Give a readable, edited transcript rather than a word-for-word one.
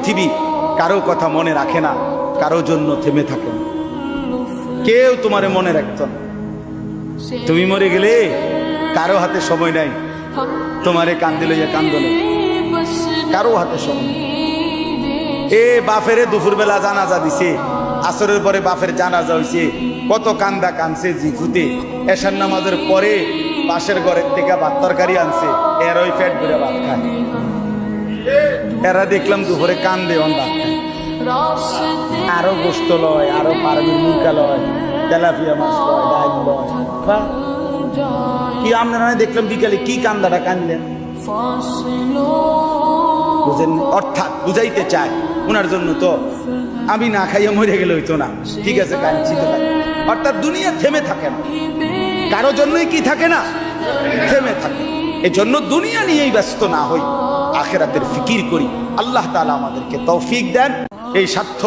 পৃথিবী কারো কথা মনে রাখে না, কারো জন্য থেমে থাকে না, কেউ তোমারে মনে রাখত না। তুমি মরে গেলে কারো হাতে সময় নাই তোমারে কান্দে লইয়া কান্দলে, কারো হাতে সময় নেই। এ বাপেরে দুপুরবেলা জানাজা দিছে, আসরের পরে বাপের জানাজা হইছে, কত কান্দা কানছে জিফুতে। এশার নামাজের পরে পাশের ঘরের থেকে ভাত তরকারি আনছে, এর ওই পেট ভরে ভাত খায়। এরা দেখলাম দুপুরে কান্দে অন ভাত খায়, আরো গোস্ত লয়, আরো পারমির মুরগা লয়, তেলাপিয়া মাছ লয়, ডাল লয়। কি আপনারা দেখলাম বিকালে কি কান্দাটা কানলেন, বুঝেন? অর্থাৎ বুঝাইতে চায় ওনার জন্য তো আমি না খাইয়া মরে গেলে হইতো না, ঠিক আছে কাঁদছি তো। অর্থাৎ দুনিয়া থেমে থাকে না, কারো জন্যই কি থাকে না, থেমে থাকে। এই জন্য দুনিয়া নিয়েই ব্যস্ত না হই, আখিরাতের ফিকির করি। আল্লাহ তাআলা আমাদেরকে তৌফিক দেন এই স্বার্থ